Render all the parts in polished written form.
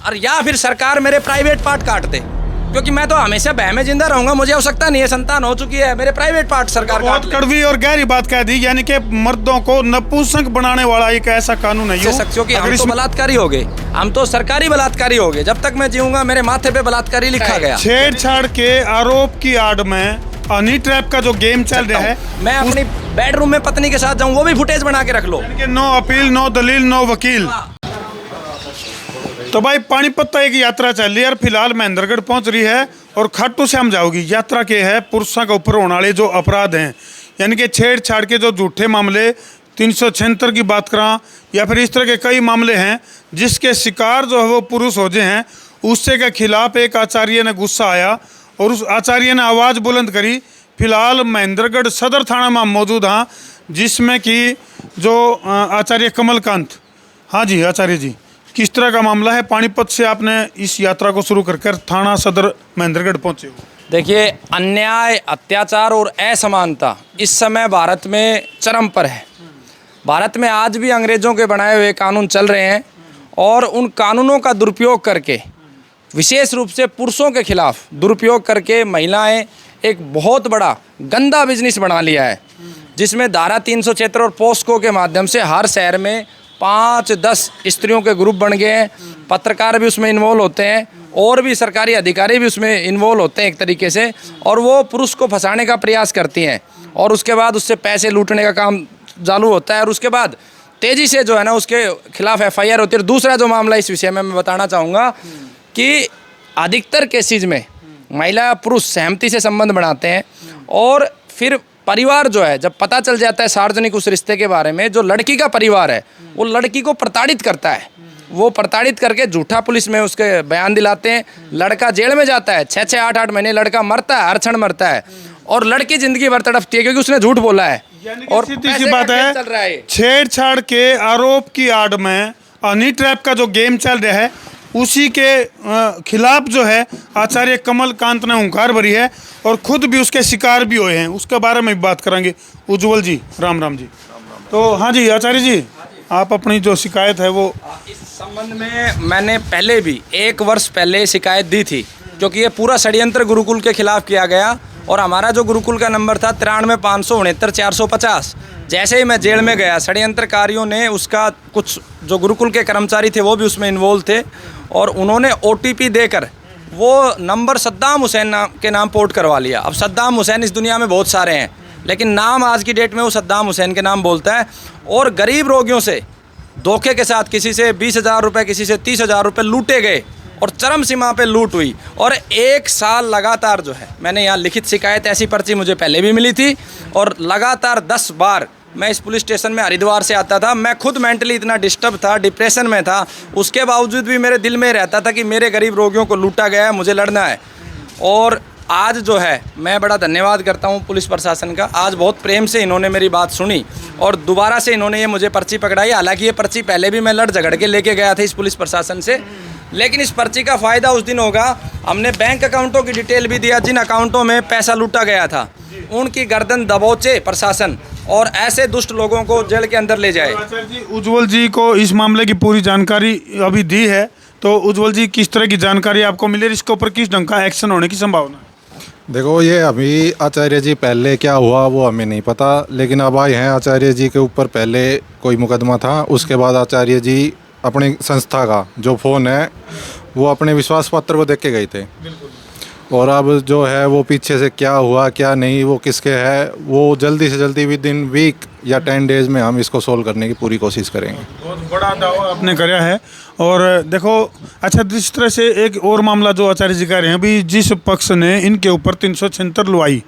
और या फिर सरकार मेरे प्राइवेट पार्ट काट दे, क्योंकि मैं तो हमेशा बह में जिंदा रहूंगा, मुझे आवश्यकता नहीं है, संतान हो चुकी है, मेरे प्राइवेट पार्ट सरकार काट बहुत कड़वी और गहरी बात कह दी, यानी कि मर्दों को नपुंसक बनाने वाला एक ऐसा कानून है। क्योंकि हम तो बलात्कारी हो गए, हम तो सरकारी बलात्कारी हो गए। जब तक मैं जीऊंगा मेरे माथे पे बलात्कारी लिखा गया। छेड़छाड़ के आरोप की आड़ में हनी ट्रैप का जो गेम चल रहा है, मैं अपनी बेडरूम में पत्नी के साथ जाऊं, वो भी फुटेज बना के रख लो। नो अपील, नो दलील, नो वकील। तो भाई पानीपत एक यात्रा चल रही है और फिलहाल महेंद्रगढ़ पहुंच रही है और खाटू श्याम जाओगी। यात्रा के है पुरुषों के ऊपर होने वाले जो अपराध हैं, यानी कि छेड़छाड़ के जो झूठे मामले 376 की बात करा या फिर इस तरह के कई मामले हैं जिसके शिकार जो है वो पुरुष हो गए हैं, उससे के खिलाफ एक आचार्य ने गुस्सा आया और उस आचार्य ने आवाज़ बुलंद करी। फिलहाल महेंद्रगढ़ सदर थाना में मौजूद हाँ, जिसमें कि जो आचार्य कमलकांत, हाँ जी आचार्य जी, किस तरह का मामला है? पानीपत से आपने इस यात्रा को शुरू कर थाना सदर महेंद्रगढ़ पहुंचे हो। देखिए, अन्याय, अत्याचार और असमानता इस समय भारत में चरम पर है। भारत में आज भी अंग्रेजों के बनाए हुए कानून चल रहे हैं और उन कानूनों का दुरुपयोग करके, विशेष रूप से पुरुषों के खिलाफ दुरुपयोग करके महिलाएं एक बहुत बड़ा गंदा बिजनेस बना लिया है, जिसमें धारा 376 और पोस्को के माध्यम से हर शहर में 5-10 स्त्रियों के ग्रुप बन गए हैं। पत्रकार भी उसमें इन्वॉल्व होते हैं और भी सरकारी अधिकारी भी उसमें इन्वॉल्व होते हैं एक तरीके से, और वो पुरुष को फंसाने का प्रयास करती हैं और उसके बाद उससे पैसे लूटने का काम चालू होता है और उसके बाद तेज़ी से जो है ना उसके खिलाफ FIR होती है। दूसरा जो मामला इस विषय में मैं बताना चाहूँगा कि अधिकतर केसेज में महिला पुरुष सहमति से संबंध बनाते हैं और फिर परिवार जो है, जब पता चल जाता है सार्वजनिक उस रिश्ते के बारे में, जो लड़की का परिवार है वो लड़की को प्रताड़ित करता है। वो प्रताड़ित करके झूठा पुलिस में उसके बयान दिलाते हैं, लड़का जेल में जाता है, 6-6, 8-8 महीने लड़का मरता है, हर क्षण मरता है और लड़की जिंदगी भर तड़पती है क्योंकि उसने झूठ बोला है। और सीधी बात है, छेड़छाड़ के आरोप की आड़ में हनी ट्रैप का जो गेम चल रहा है, उसी के खिलाफ जो है आचार्य कमलकांत ने हुंकार भरी है और खुद भी उसके शिकार भी हुए हैं। उसके बारे में भी बात करेंगे। उज्जवल जी, राम राम जी। तो हाँ जी आचार्य जी, आप अपनी जो शिकायत है वो इस संबंध में मैंने पहले भी 1 वर्ष पहले शिकायत दी थी, क्योंकि ये पूरा षड्यंत्र गुरुकुल के खिलाफ किया गया और हमारा जो गुरुकुल का नंबर था 93-569-450। जैसे ही मैं जेल में गया, षड्यंत्रकारियों ने उसका, कुछ जो गुरुकुल के कर्मचारी थे वो भी उसमें इन्वॉल्व थे और उन्होंने OTP देकर वो नंबर सद्दाम हुसैन के नाम पोर्ट करवा लिया। अब सद्दाम हुसैन इस दुनिया में बहुत सारे हैं, लेकिन नाम आज की डेट में वो सद्दाम हुसैन के नाम बोलता है और गरीब रोगियों से धोखे के साथ किसी से 20,000 रुपये, किसी से 30,000 रुपये लूटे गए और चरम सीमा पे लूट हुई। और 1 साल लगातार जो है, मैंने यहाँ लिखित शिकायत, ऐसी पर्ची मुझे पहले भी मिली थी और लगातार 10 बार मैं इस पुलिस स्टेशन में हरिद्वार से आता था। मैं खुद मेंटली इतना डिस्टर्ब था, डिप्रेशन में था, उसके बावजूद भी मेरे दिल में रहता था कि मेरे गरीब रोगियों को लूटा गया है, मुझे लड़ना है। और आज जो है मैं बड़ा धन्यवाद करता हूँ पुलिस प्रशासन का। आज बहुत प्रेम से इन्होंने मेरी बात सुनी और दोबारा से इन्होंने ये मुझे पर्ची पकड़ाई। हालांकि ये पर्ची पहले भी मैं लड़ झगड़ के लेके गया था इस पुलिस प्रशासन से, लेकिन इस पर्ची का फ़ायदा उस दिन होगा, हमने बैंक अकाउंटों की डिटेल भी दिया जिन अकाउंटों में पैसा लूटा गया था, उनकी गर्दन दबोचे प्रशासन और ऐसे दुष्ट लोगों को जेल के अंदर ले जाए। आचार्य जी, उज्जवल जी को इस मामले की पूरी जानकारी अभी दी है, तो उज्जवल जी किस तरह की जानकारी आपको मिले, इसके ऊपर किस ढंग का एक्शन होने की संभावना है? देखो, ये अभी आचार्य जी पहले क्या हुआ वो हमें नहीं पता, लेकिन अब आए हैं आचार्य जी के ऊपर पहले कोई मुकदमा था, उसके बाद आचार्य जी अपनी संस्था का जो फ़ोन है वो अपने विश्वास पत्र को देख के गए थे और अब जो है वो पीछे से क्या हुआ क्या नहीं, वो किसके है, वो जल्दी से जल्दी विद इन वीक या 10 डेज़ में हम इसको सोल्व करने की पूरी कोशिश करेंगे। बहुत बड़ा दावा आपने कराया है। और देखो, अच्छा, जिस तरह से एक और मामला जो आचार्य जी कह रहे हैं, अभी जिस पक्ष ने इनके ऊपर 376 लुआई,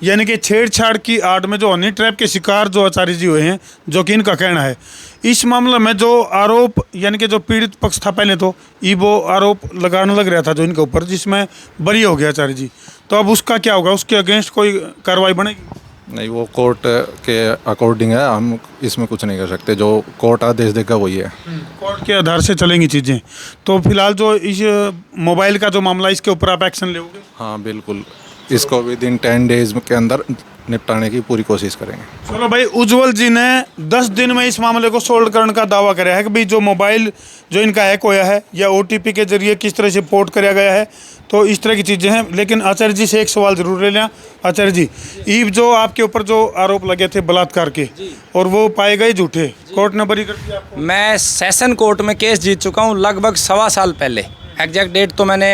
यानी कि छेड़छाड़ की आड़ में जो हनी ट्रैप के शिकार जो आचार्य जी हुए हैं, जो कि इनका कहना है, इस मामले में जो आरोप, यानी कि जो पीड़ित पक्ष था पहले तो वो आरोप लगाने लग रहा था जो इनके ऊपर, जिसमें बरी हो गया आचार्य जी, तो अब उसका क्या होगा? उसके अगेंस्ट कोई कार्रवाई बनेगी? नहीं, वो कोर्ट के अकॉर्डिंग है, हम इसमें कुछ नहीं कर सकते, जो कोर्ट आदेश देगा वही है। कोर्ट के आधार से चलेंगी चीज़ें। तो फिलहाल जो इस मोबाइल का जो मामला, इसके ऊपर आप एक्शन लोगे? हाँ बिल्कुल, इसको विद इन 10 डेज के अंदर निपटाने की पूरी कोशिश करेंगे। चलो भाई, उज्जवल जी ने 10 दिन में इस मामले को सोल्व करने का दावा कराया है कि भाई जो मोबाइल जो इनका हैक होया है या OTP के जरिए किस तरह से पोर्ट कराया गया है, तो इस तरह की चीज़ें हैं। लेकिन आचार्य जी से एक सवाल जरूर ले लें। आचार्य जी, ईब जो आपके ऊपर जो आरोप लगे थे बलात्कार के और वो पाए गए झूठे, कोर्ट ने बरी कर दिया आपको? मैं सेशन कोर्ट में केस जीत चुका हूँ लगभग 1.25 साल पहले। एग्जैक्ट डेट तो मैंने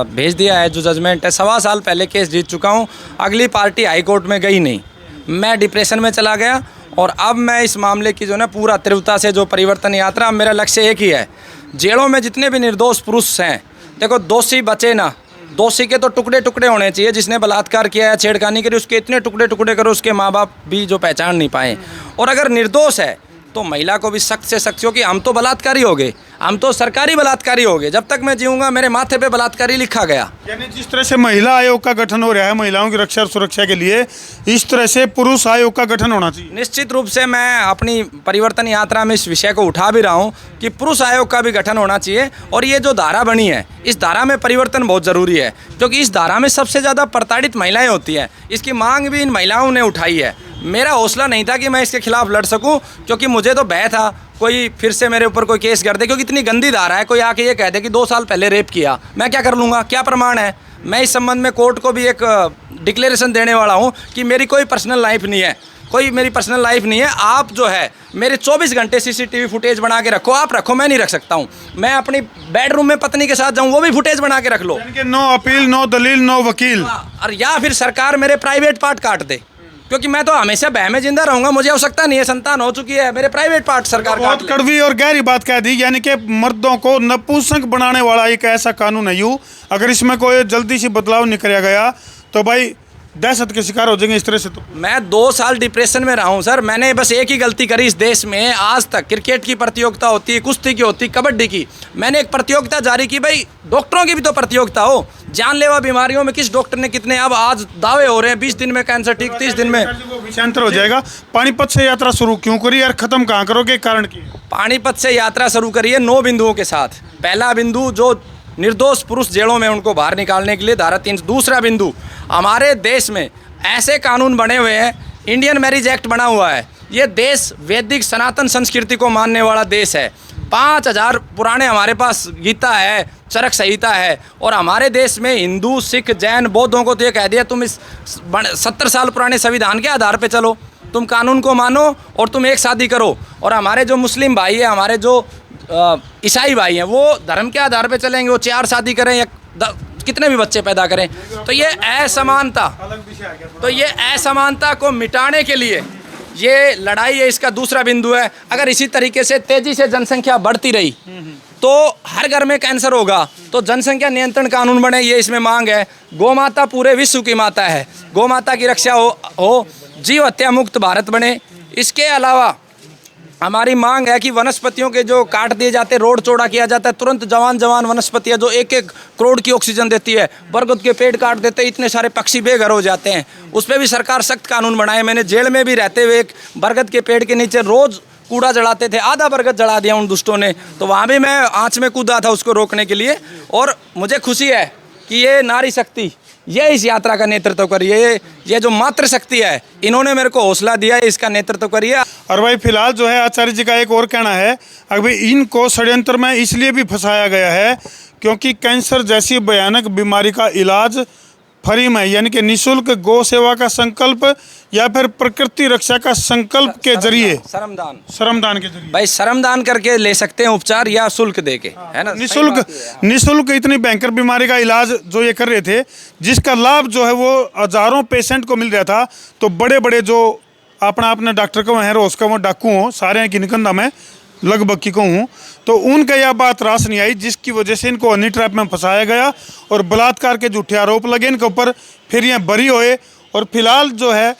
भेज दिया है, जो जजमेंट है 1.25 साल पहले केस जीत चुका हूँ। अगली पार्टी हाई कोर्ट में गई नहीं, मैं डिप्रेशन में चला गया। और अब मैं इस मामले की जो ना पूरा तीव्रता से जो परिवर्तन यात्रा, मेरा लक्ष्य एक ही है, जेलों में जितने भी निर्दोष पुरुष हैं, देखो दोषी बचे ना, दोषी के तो टुकड़े टुकड़े होने चाहिए। जिसने बलात्कार किया है, छेड़खानी करी, उसके इतने टुकड़े टुकड़े करो उसके माँ बाप भी जो पहचान नहीं पाए। और अगर निर्दोष है तो महिला को भी सख्त से सख्त, क्योंकि हम तो बलात्कारी हो गए, हम तो सरकारी बलात्कारी हो गए। जब तक मैं जीऊँगा मेरे माथे पे बलात्कारी लिखा गया। यानी जिस तरह से महिला आयोग का गठन हो रहा है महिलाओं की रक्षा और सुरक्षा के लिए, इस तरह से पुरुष आयोग का गठन होना चाहिए। निश्चित रूप से मैं अपनी परिवर्तन यात्रा में इस विषय को उठा भी रहा हूँ कि पुरुष आयोग का भी गठन होना चाहिए। और ये जो धारा बनी है, इस धारा में परिवर्तन बहुत ज़रूरी है, क्योंकि इस धारा में सबसे ज़्यादा प्रताड़ित महिलाएं होती हैं। इसकी मांग भी इन महिलाओं ने उठाई है। मेरा हौसला नहीं था कि मैं इसके खिलाफ लड़ सकूं, क्योंकि मुझे तो भय था कोई फिर से मेरे ऊपर कोई केस कर दे, क्योंकि इतनी गंदी धारा है। कोई आके ये कह दे कि 2 साल पहले रेप किया, मैं क्या कर लूँगा, क्या प्रमाण है? मैं इस संबंध में कोर्ट को भी एक डिक्लेरेशन देने वाला हूँ कि मेरी कोई पर्सनल लाइफ नहीं है, कोई मेरी पर्सनल लाइफ नहीं है। आप जो है मेरे 24 घंटे CCTV फुटेज बना के रखो, आप रखो, मैं नहीं रख सकता हूँ। मैं अपनी बेडरूम में पत्नी के साथ जाऊँ, वो भी फुटेज बना के रख लो। यानी कि नो अपील, नो दलील, नो वकील। और या फिर सरकार मेरे प्राइवेट पार्ट काट दे, क्योंकि मैं तो हमेशा बह में जिंदा रहूंगा, मुझे आवश्यकता नहीं है, संतान हो चुकी है, मेरे प्राइवेट पार्ट सरकार काट बहुत ले। कड़वी और गहरी बात कह दी। यानी कि मर्दों को नपुंसक बनाने वाला एक ऐसा कानून है यूँ, अगर इसमें कोई जल्दी से बदलाव नहीं किया गया तो भाई दहशत के शिकार हो जाएंगे इस तरह से। तो मैं 2 साल डिप्रेशन में रहा हूँ सर। मैंने बस एक ही गलती करी इस देश में आज तक। क्रिकेट की प्रतियोगिता होती है, कुश्ती की होती, कबड्डी की, मैंने एक प्रतियोगिता जारी की। भाई डॉक्टरों की भी तो प्रतियोगिता हो। जानलेवा बीमारियों में किस डॉक्टर ने कितने, अब आज दावे हो रहे हैं 20 दिन में कैंसर ठीक, 30 दिन में। विषयांतर हो जाएगा। पानीपत से यात्रा शुरू क्यों करी और खत्म कहाँ करोगे, कारण की? पानीपत से यात्रा शुरू करिए 9 बिंदुओं के साथ। पहला बिंदु, जो निर्दोष पुरुष जेलों में उनको बाहर निकालने के लिए धारा 3। दूसरा बिंदु, हमारे देश में ऐसे कानून बने हुए हैं, इंडियन मैरिज एक्ट बना हुआ है। ये देश वैदिक सनातन संस्कृति को मानने वाला देश है। 5000 पुराने हमारे पास गीता है, चरक संहिता है। और हमारे देश में हिंदू, सिख, जैन, बौद्धों को तो ये कह दिया तुम इस 70 साल पुराने संविधान के आधार पे चलो, तुम कानून को मानो और तुम एक शादी करो। और हमारे जो मुस्लिम भाई है, हमारे जो ईसाई भाई हैं, वो धर्म के आधार पे चलेंगे, वो 4 शादी करें या कितने भी बच्चे पैदा करें। तो ये असमानता को मिटाने के लिए ये लड़ाई है। इसका दूसरा बिंदु है, अगर इसी तरीके से तेजी से जनसंख्या बढ़ती रही तो हर घर में कैंसर होगा, तो जनसंख्या नियंत्रण कानून बने, ये इसमें मांग है। गौ माता पूरे विश्व की माता है, गौ माता की रक्षा हो, जीव हत्या मुक्त भारत बने। इसके अलावा हमारी मांग है कि वनस्पतियों के जो काट दिए जाते, रोड चौड़ा किया जाता है, तुरंत जवान वनस्पतियाँ जो 1-1 करोड़ की ऑक्सीजन देती है, बरगद के पेड़ काट देते, इतने सारे पक्षी बेघर हो जाते हैं, उस पर भी सरकार सख्त कानून बनाए। मैंने जेल में भी रहते हुए एक बरगद के पेड़ के नीचे रोज़ कूड़ा जलाते थे, आधा बरगद जला दिया उन दुष्टों ने, तो वहाँ भी मैं आँच में कूदा था उसको रोकने के लिए। और मुझे खुशी है कि ये नारी शक्ति, ये इस यात्रा का नेतृत्व करिए, ये जो मातृ शक्ति है, इन्होंने मेरे को हौसला दिया है, इसका नेतृत्व करिए। और भाई फिलहाल जो है आचार्य जी का एक और कहना है, अभी इनको षड्यंत्र में इसलिए भी फंसाया गया है क्योंकि कैंसर जैसी भयानक बीमारी का इलाज फ्री में, यानी कि निःशुल्क गौ सेवा का संकल्प या फिर प्रकृति रक्षा का संकल्प के जरिए, श्रमदान के जरिए, भाई श्रमदान करके ले सकते हैं उपचार या शुल्क दे के, है ना। निःशुल्क इतनी भयंकर बीमारी का इलाज जो ये कर रहे थे, जिसका लाभ जो है वो हजारों पेशेंट को मिल रहा था। तो बड़े बड़े जो अपने डॉक्टर को हैं, रोज का वो डाकू हों, सारे हैं कि निकंदा में लगभग की कहूँ, तो उनका यह बात रास नहीं आई, जिसकी वजह से इनको हनी ट्रैप में फंसाया गया और बलात्कार के झूठे आरोप लगे इनके ऊपर, फिर ये बरी होए। और फिलहाल जो है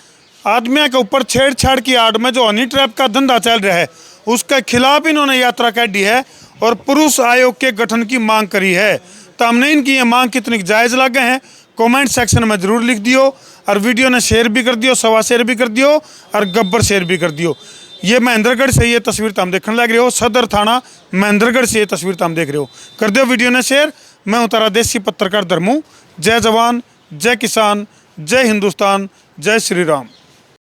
आदमियों के ऊपर छेड़छाड़ की आड़ में जो हनी ट्रैप का धंधा चल रहा है, उसके खिलाफ इन्होंने यात्रा काटी है और पुरुष आयोग के गठन की मांग करी है। तो हमने इनकी ये मांग कितनी जायज़ लगे हैं, कमेंट सेक्शन में ज़रूर लिख दियो, और वीडियो ने शेयर भी कर दियो, 1.25 शेयर भी कर दियो, और गब्बर शेयर भी कर दियो। ये महेंद्रगढ़ से ये तस्वीर तो हम देखने लग रहे हो, सदर थाना महेंद्रगढ़ से ये तस्वीर तो हम देख रहे हो। कर दो वीडियो ने शेयर। मैं उतारा देसी पत्रकार धर्मू। जय जवान जय किसान, जय हिंदुस्तान, जय श्री राम।